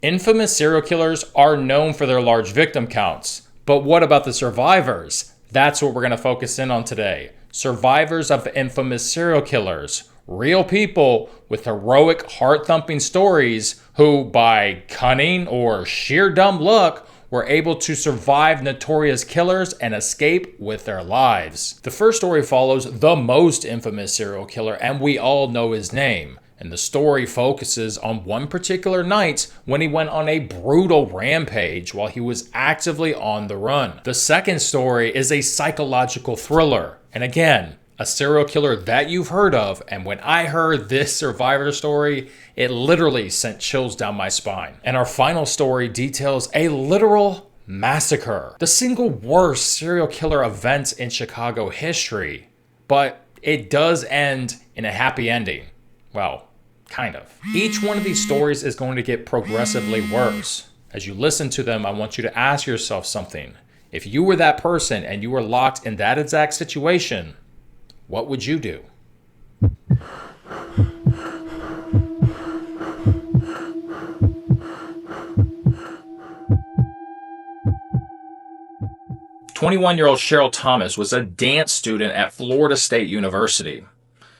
Infamous serial killers are known for their large victim counts. But what about the survivors? That's what we're going to focus in on today. Survivors of infamous serial killers. Real people with heroic, heart-thumping stories who, by cunning or sheer dumb luck, were able to survive notorious killers and escape with their lives. The first story follows the most infamous serial killer, and we all know his name. And the story focuses on one particular night when he went on a brutal rampage while he was actively on the run. The second story is a psychological thriller. And again, a serial killer that you've heard of, and when I heard this survivor story, it literally sent chills down my spine. And our final story details a literal massacre, the single worst serial killer event in Chicago history. But it does end in a happy ending. Well, kind of. Each one of these stories is going to get progressively worse. As you listen to them, I want you to ask yourself something. If you were that person and you were locked in that exact situation, what would you do? "21-year-old Cheryl Thomas was a dance student at Florida State University.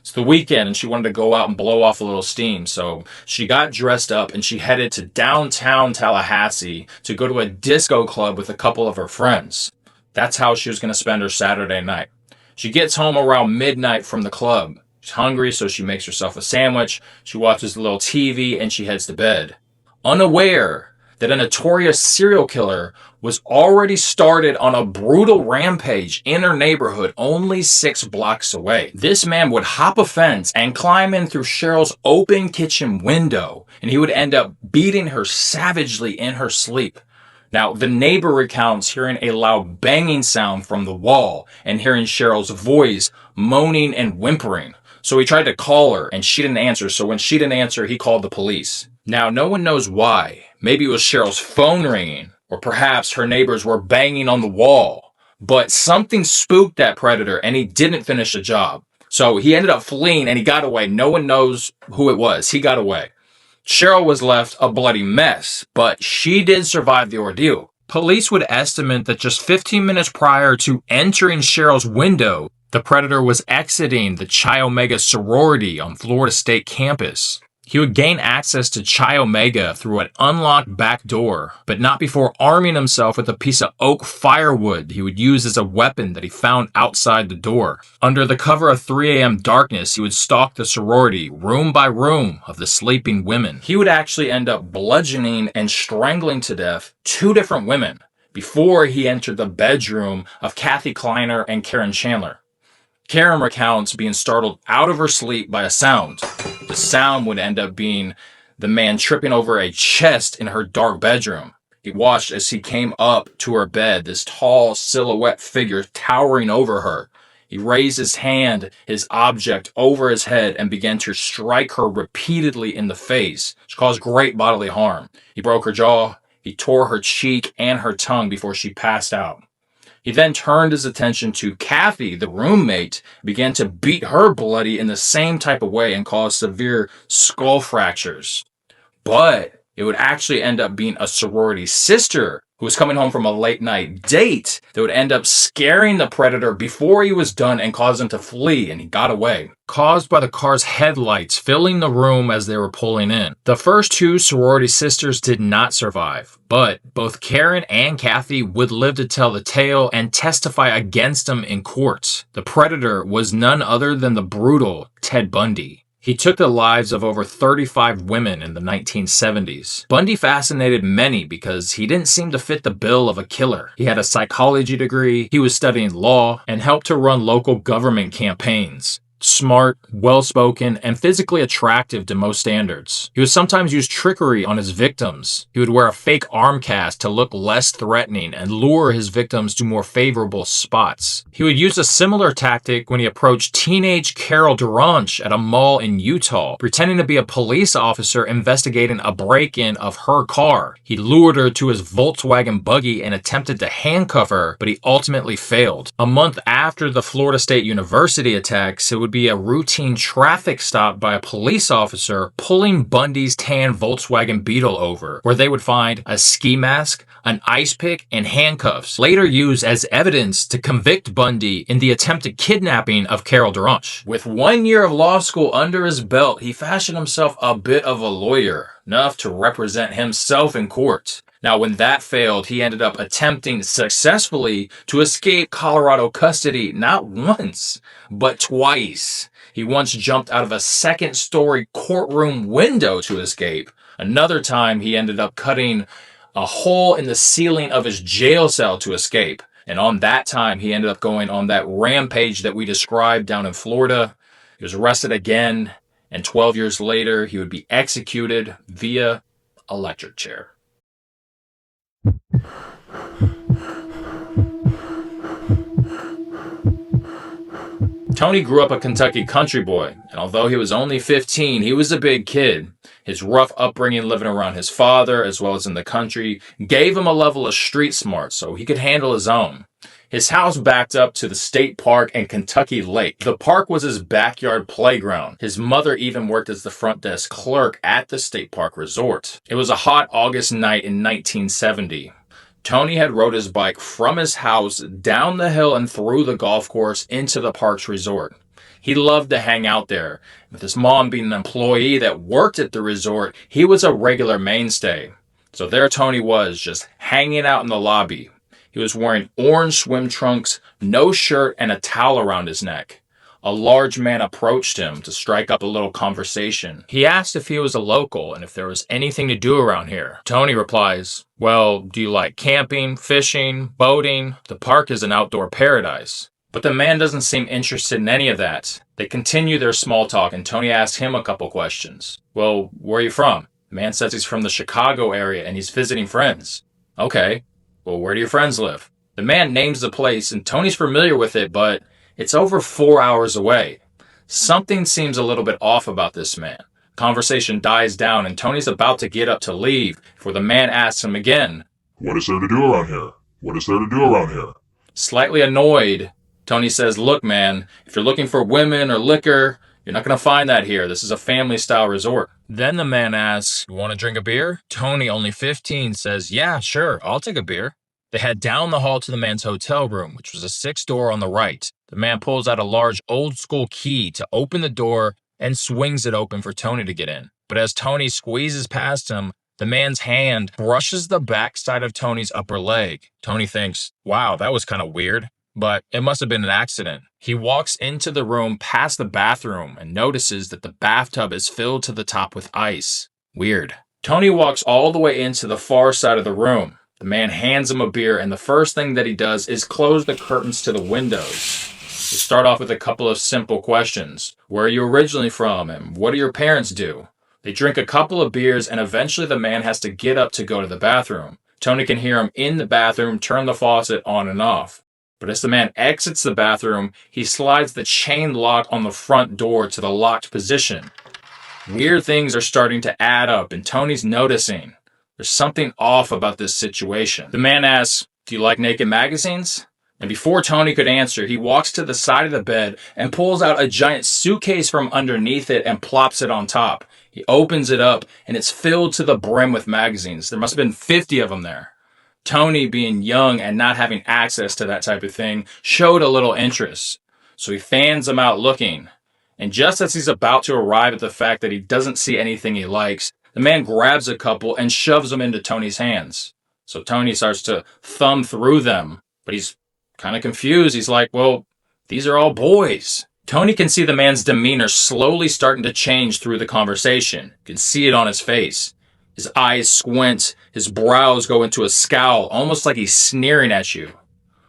It's the weekend and she wanted to go out and blow off a little steam, so she got dressed up and she headed to downtown Tallahassee to go to a disco club with a couple of her friends. That's how she was going to spend her Saturday night. She gets home around midnight from the club. She's hungry, so she makes herself a sandwich, she watches a little TV, and she heads to bed. Unaware that a notorious serial killer was already started on a brutal rampage in her neighborhood only 6 blocks away. This man would hop a fence and climb in through Cheryl's open kitchen window, and he would end up beating her savagely in her sleep. Now, the neighbor recounts hearing a loud banging sound from the wall and hearing Cheryl's voice moaning and whimpering. So he tried to call her and she didn't answer. So when she didn't answer, he called the police. Now, no one knows why. Maybe it was Cheryl's phone ringing, or perhaps her neighbors were banging on the wall. But something spooked that predator and he didn't finish the job. So he ended up fleeing and he got away. No one knows who it was. He got away. Cheryl was left a bloody mess, but she did survive the ordeal. Police would estimate that just 15 minutes prior to entering Cheryl's window, the predator was exiting the Chi Omega sorority on Florida State campus. He would gain access to Chi Omega through an unlocked back door, but not before arming himself with a piece of oak firewood he would use as a weapon that he found outside the door. Under the cover of 3 a.m. darkness, he would stalk the sorority, room by room, of the sleeping women. He would actually end up bludgeoning and strangling to death 2 different women before he entered the bedroom of Kathy Kleiner and Karen Chandler. Karen recounts being startled out of her sleep by a sound. The sound would end up being the man tripping over a chest in her dark bedroom. He watched as he came up to her bed, this tall silhouette figure towering over her. He raised his hand, his object, over his head and began to strike her repeatedly in the face, which caused great bodily harm. He broke her jaw, he tore her cheek and her tongue before she passed out. He then turned his attention to Kathy, the roommate, began to beat her bloody in the same type of way and cause severe skull fractures. But it would actually end up being a sorority sister who was coming home from a late night date that would end up scaring the predator before he was done and cause him to flee, and he got away. Caused by the car's headlights filling the room as they were pulling in. The first 2 sorority sisters did not survive, but both Karen and Kathy would live to tell the tale and testify against him in court. The predator was none other than the brutal Ted Bundy. He took the lives of over 35 women in the 1970s. Bundy fascinated many because he didn't seem to fit the bill of a killer. He had a psychology degree, he was studying law, and helped to run local government campaigns. Smart, well-spoken, and physically attractive to most standards. He would sometimes use trickery on his victims. He would wear a fake arm cast to look less threatening and lure his victims to more favorable spots. He would use a similar tactic when he approached teenage Carol Duranch at a mall in Utah, pretending to be a police officer investigating a break-in of her car. He lured her to his Volkswagen buggy and attempted to handcuff her, but he ultimately failed. A month after the Florida State University attacks, it would would be a routine traffic stop by a police officer pulling Bundy's tan Volkswagen Beetle over, where they would find a ski mask, an ice pick, and handcuffs, later used as evidence to convict Bundy in the attempted kidnapping of Carol Durant. With 1 year of law school under his belt, he fashioned himself a bit of a lawyer, enough to represent himself in court. Now, when that failed, he ended up attempting successfully to escape Colorado custody not once, but twice. He once jumped out of a second-story courtroom window to escape. Another time, he ended up cutting a hole in the ceiling of his jail cell to escape. And on that time, he ended up going on that rampage that we described down in Florida. He was arrested again, and 12 years later, he would be executed via electric chair. Tony grew up a Kentucky country boy, and although he was only 15, he was a big kid. His rough upbringing living around his father, as well as in the country, gave him a level of street smart so he could handle his own. His house backed up to the state park and Kentucky Lake. The park was his backyard playground. His mother even worked as the front desk clerk at the state park resort. It was a hot August night in 1970. Tony had rode his bike from his house down the hill and through the golf course into the park's resort. He loved to hang out there. With his mom being an employee that worked at the resort, he was a regular mainstay. So there Tony was, just hanging out in the lobby. He was wearing orange swim trunks, no shirt, and a towel around his neck. A large man approached him to strike up a little conversation. He asked if he was a local and if there was anything to do around here. Tony replies, "Well, do you like camping, fishing, boating? The park is an outdoor paradise." But the man doesn't seem interested in any of that. They continue their small talk and Tony asks him a couple questions. "Well, where are you from?" The man says he's from the Chicago area and he's visiting friends. "Okay. Well, where do your friends live?" The man names the place and Tony's familiar with it, but it's over 4 hours away. Something seems a little bit off about this man. Conversation dies down and Tony's about to get up to leave before the man asks him again, "What is there to do around here? What is there to do around here?" Slightly annoyed, Tony says, "Look, man, if you're looking for women or liquor, you're not going to find that here. This is a family-style resort." Then the man asks, "You want to drink a beer?" Tony, only 15, says, "Yeah, sure, I'll take a beer." They head down the hall to the man's hotel room, which was a 6-door on the right. The man pulls out a large old-school key to open the door and swings it open for Tony to get in. But as Tony squeezes past him, the man's hand brushes the backside of Tony's upper leg. Tony thinks, wow, that was kind of weird, but it must have been an accident. He walks into the room past the bathroom and notices that the bathtub is filled to the top with ice. Weird. Tony walks all the way into the far side of the room. The man hands him a beer, and the first thing that he does is close the curtains to the windows. They start off with a couple of simple questions. Where are you originally from, and what do your parents do? They drink a couple of beers, and eventually the man has to get up to go to the bathroom. Tony can hear him in the bathroom turn the faucet on and off. But as the man exits the bathroom, he slides the chain lock on the front door to the locked position. Weird things are starting to add up, and Tony's noticing. There's something off about this situation. The man asks, "Do you like naked magazines?" And before Tony could answer, he walks to the side of the bed and pulls out a giant suitcase from underneath it and plops it on top. He opens it up and it's filled to the brim with magazines. There must have been 50 of them there. Tony, being young and not having access to that type of thing, showed a little interest. So he fans them out looking. And just as he's about to arrive at the fact that he doesn't see anything he likes, the man grabs a couple and shoves them into Tony's hands. So Tony starts to thumb through them, but he's kind of confused. He's like, well, these are all boys. Tony can see the man's demeanor slowly starting to change through the conversation. You can see it on his face. His eyes squint, his brows go into a scowl, almost like he's sneering at you.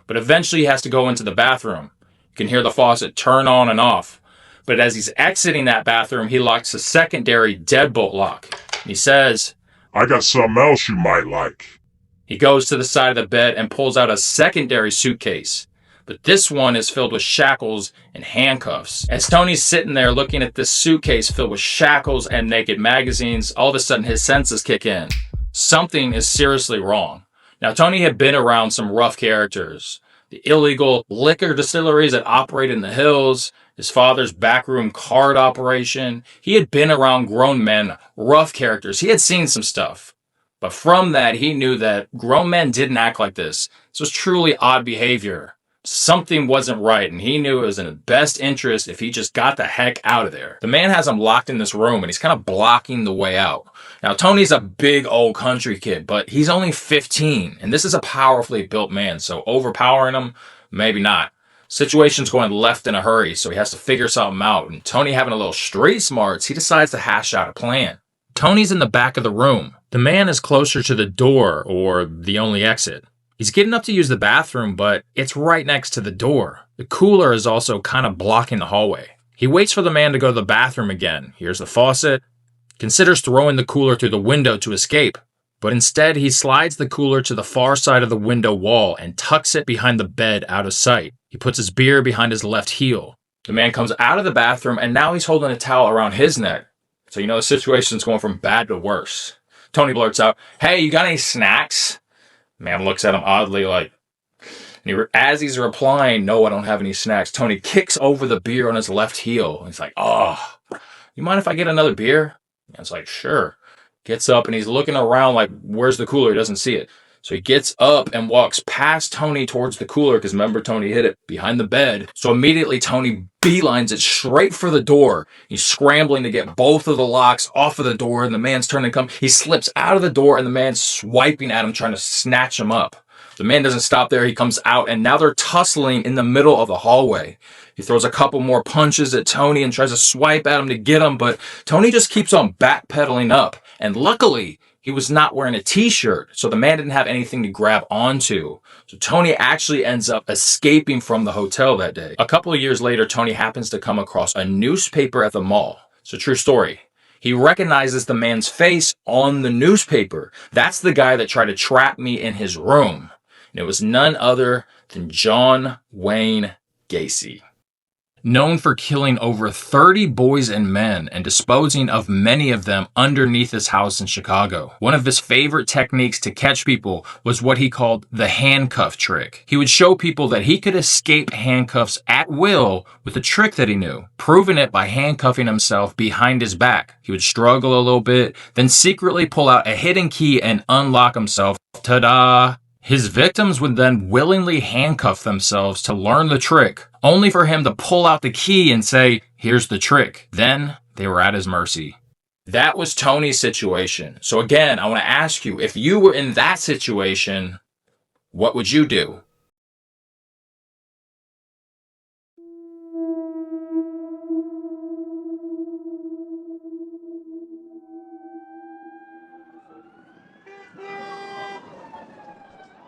But eventually he has to go into the bathroom. You can hear the faucet turn on and off. But as he's exiting that bathroom, he locks a secondary deadbolt lock. He says, "I got something else you might like." He goes to the side of the bed and pulls out a secondary suitcase. But this one is filled with shackles and handcuffs. As Tony's sitting there looking at this suitcase filled with shackles and naked magazines, all of a sudden his senses kick in. Something is seriously wrong. Now, Tony had been around some rough characters. The illegal liquor distilleries that operate in the hills, his father's backroom card operation. He had been around grown men, rough characters. He had seen some stuff. But from that, he knew that grown men didn't act like this. This was truly odd behavior. Something wasn't right, and he knew it was in his best interest if he just got the heck out of there. The man has him locked in this room, and he's kind of blocking the way out. Now, Tony's a big old country kid, but he's only 15, and this is a powerfully built man, so overpowering him, maybe not. Situation's going left in a hurry, so he has to figure something out, and Tony, having a little street smarts, he decides to hash out a plan. Tony's in the back of the room. The man is closer to the door, or the only exit. He's getting up to use the bathroom, but it's right next to the door. The cooler is also kind of blocking the hallway. He waits for the man to go to the bathroom again. Here's the faucet. Considers throwing the cooler through the window to escape, but instead he slides the cooler to the far side of the window wall and tucks it behind the bed out of sight. He puts his beer behind his left heel. The man comes out of the bathroom, and now he's holding a towel around his neck. So you know the situation's going from bad to worse. Tony blurts out, "Hey, you got any snacks?" Man looks at him oddly as he's replying, "No, I don't have any snacks," Tony kicks over the beer on his left heel. He's like, "Oh, you mind if I get another beer?" Man's like, "Sure." Gets up and he's looking around like, where's the cooler? He doesn't see it. So he gets up and walks past Tony towards the cooler, because remember, Tony hid it behind the bed. So immediately Tony beelines it straight for the door. He's scrambling to get both of the locks off of the door, and the man's turning to come. He slips out of the door, and the man's swiping at him, trying to snatch him up. The man doesn't stop there. He comes out, and now they're tussling in the middle of the hallway. He throws a couple more punches at Tony and tries to swipe at him to get him, but Tony just keeps on backpedaling up. And luckily, he was not wearing a t-shirt, so the man didn't have anything to grab onto. So Tony actually ends up escaping from the hotel that day. A couple of years later, Tony happens to come across a newspaper at the mall. It's a true story. He recognizes the man's face on the newspaper. That's the guy that tried to trap me in his room. And it was none other than John Wayne Gacy. Known for killing over 30 boys and men and disposing of many of them underneath his house in Chicago. One of his favorite techniques to catch people was what he called the handcuff trick. He would show people that he could escape handcuffs at will with a trick that he knew, proving it by handcuffing himself behind his back. He would struggle a little bit, then secretly pull out a hidden key and unlock himself. Ta-da! His victims would then willingly handcuff themselves to learn the trick, only for him to pull out the key and say, "Here's the trick." Then they were at his mercy. That was Tony's situation. So again, I want to ask you, if you were in that situation, what would you do?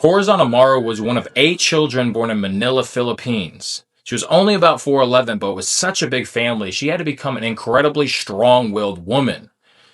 Corazon Amaro was one of 8 children born in Manila, Philippines. She was only about 4'11", but with such a big family, she had to become an incredibly strong-willed woman.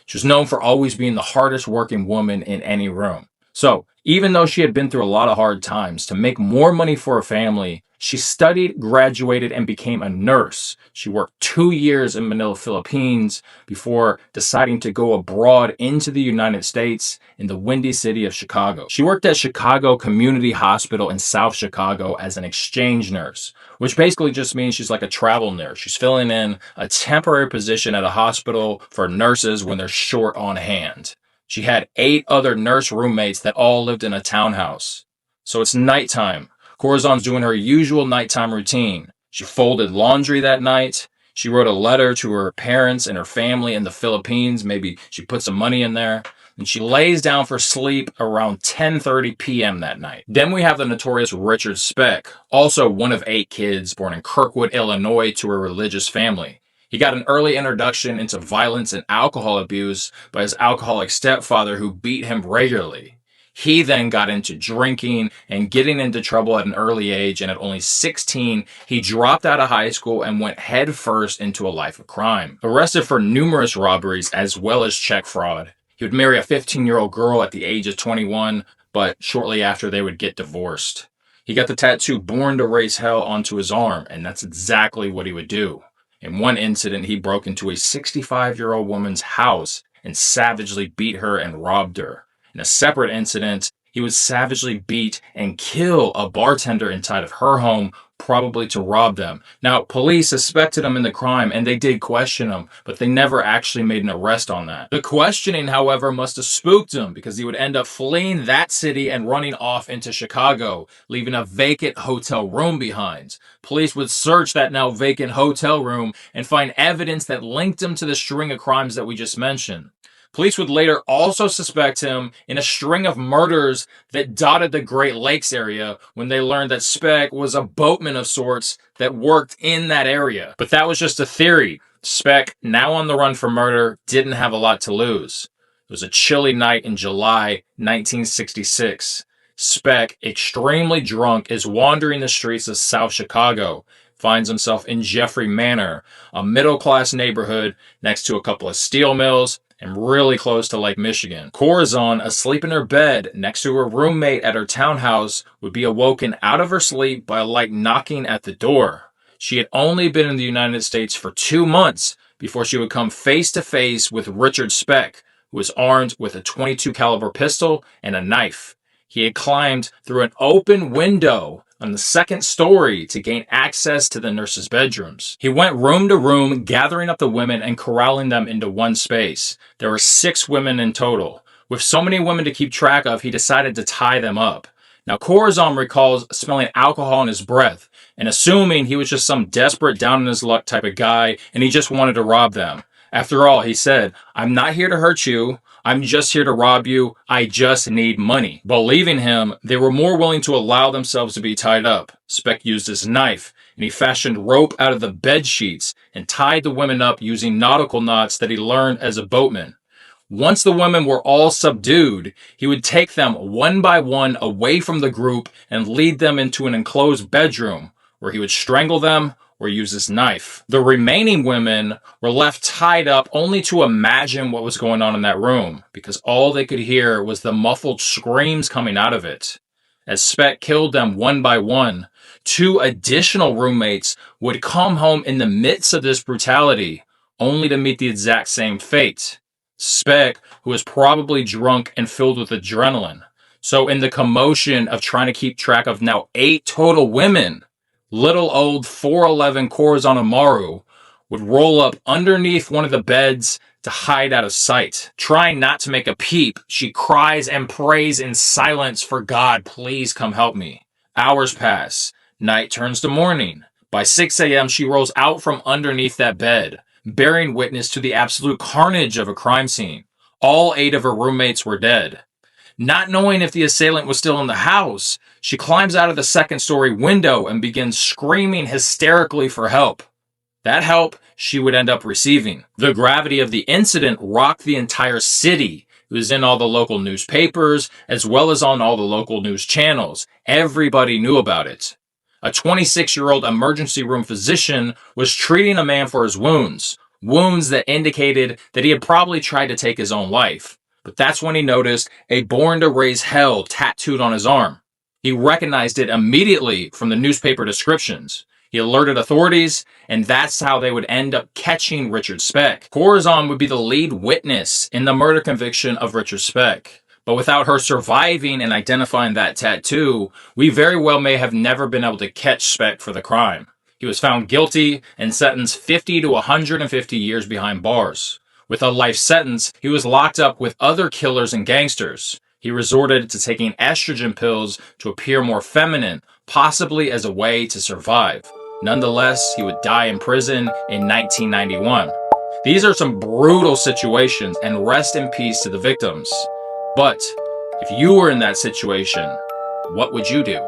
She was known for always being the hardest working woman in any room. So, even though she had been through a lot of hard times, to make more money for her family, she studied, graduated, and became a nurse. She worked 2 years in Manila, Philippines, before deciding to go abroad into the United States in the windy city of Chicago. She worked at Chicago Community Hospital in South Chicago as an exchange nurse, which basically just means she's like a travel nurse. She's filling in a temporary position at a hospital for nurses when they're short on hand. She had 8 other nurse roommates that all lived in a townhouse. So it's nighttime. Corazon's doing her usual nighttime routine. She folded laundry that night. She wrote a letter to her parents and her family in the Philippines. Maybe she put some money in there. And she lays down for sleep around 10:30 p.m. that night. Then we have the notorious Richard Speck, also one of 8 kids born in Kirkwood, Illinois, to a religious family. He got an early introduction into violence and alcohol abuse by his alcoholic stepfather, who beat him regularly. He then got into drinking and getting into trouble at an early age, and at only 16, he dropped out of high school and went headfirst into a life of crime. Arrested for numerous robberies as well as check fraud. He would marry a 15-year-old girl at the age of 21, but shortly after they would get divorced. He got the tattoo "Born to Raise Hell" onto his arm, and that's exactly what he would do. In one incident, he broke into a 65-year-old woman's house and savagely beat her and robbed her. In a separate incident, he would savagely beat and kill a bartender inside of her home probably to rob them. Now, police suspected him in the crime and they did question him, but they never actually made an arrest on that. The questioning, however, must have spooked him because he would end up fleeing that city and running off into Chicago, leaving a vacant hotel room behind. Police would search that now vacant hotel room and find evidence that linked him to the string of crimes that we just mentioned. Police would later also suspect him in a string of murders that dotted the Great Lakes area when they learned that Speck was a boatman of sorts that worked in that area. But that was just a theory. Speck, now on the run for murder, didn't have a lot to lose. It was a chilly night in July 1966. Speck, extremely drunk, is wandering the streets of South Chicago. Finds himself in Jeffrey Manor, a middle-class neighborhood next to a couple of steel mills, and really close to Lake Michigan. Corazon, asleep in her bed next to her roommate at her townhouse, would be awoken out of her sleep by a light knocking at the door. She had only been in the United States for 2 months before she would come face to face with Richard Speck, who was armed with a .22 caliber pistol and a knife. He had climbed through an open window on the second story to gain access to the nurses' bedrooms. He went room to room, gathering up the women and corralling them into one space. There were 6 women in total. With so many women to keep track of, he decided to tie them up. Now, Corazon recalls smelling alcohol in his breath and assuming he was just some desperate down-on-his-luck type of guy and he just wanted to rob them. After all, he said, "I'm not here to hurt you. I'm just here to rob you. I just need money." Believing him, they were more willing to allow themselves to be tied up. Speck used his knife, and he fashioned rope out of the bed sheets and tied the women up using nautical knots that he learned as a boatman. Once the women were all subdued, he would take them one by one away from the group and lead them into an enclosed bedroom, where he would strangle them or use his knife. The remaining women were left tied up only to imagine what was going on in that room, because all they could hear was the muffled screams coming out of it. As Speck killed them one by one, 2 additional roommates would come home in the midst of this brutality, only to meet the exact same fate. Speck, who was probably drunk and filled with adrenaline. So in the commotion of trying to keep track of now 8 total women, little old 4'11" Corazon Amaru would roll up underneath one of the beds to hide out of sight. Trying not to make a peep, she cries and prays in silence for God, "Please come help me." Hours pass. Night turns to morning. By 6 a.m., she rolls out from underneath that bed, bearing witness to the absolute carnage of a crime scene. All 8 of her roommates were dead. Not knowing if the assailant was still in the house, she climbs out of the second-story window and begins screaming hysterically for help. That help she would end up receiving. The gravity of the incident rocked the entire city. It was in all the local newspapers, as well as on all the local news channels. Everybody knew about it. A 26-year-old emergency room physician was treating a man for his wounds that indicated that he had probably tried to take his own life. But that's when he noticed a "Born to Raise Hell" tattooed on his arm. He recognized it immediately from the newspaper descriptions. He alerted authorities, and that's how they would end up catching Richard Speck. Corazon would be the lead witness in the murder conviction of Richard Speck. But without her surviving and identifying that tattoo, we very well may have never been able to catch Speck for the crime. He was found guilty and sentenced 50 to 150 years behind bars. With a life sentence, he was locked up with other killers and gangsters. He resorted to taking estrogen pills to appear more feminine, possibly as a way to survive. Nonetheless, he would die in prison in 1991. These are some brutal situations, and rest in peace to the victims. But if you were in that situation, what would you do?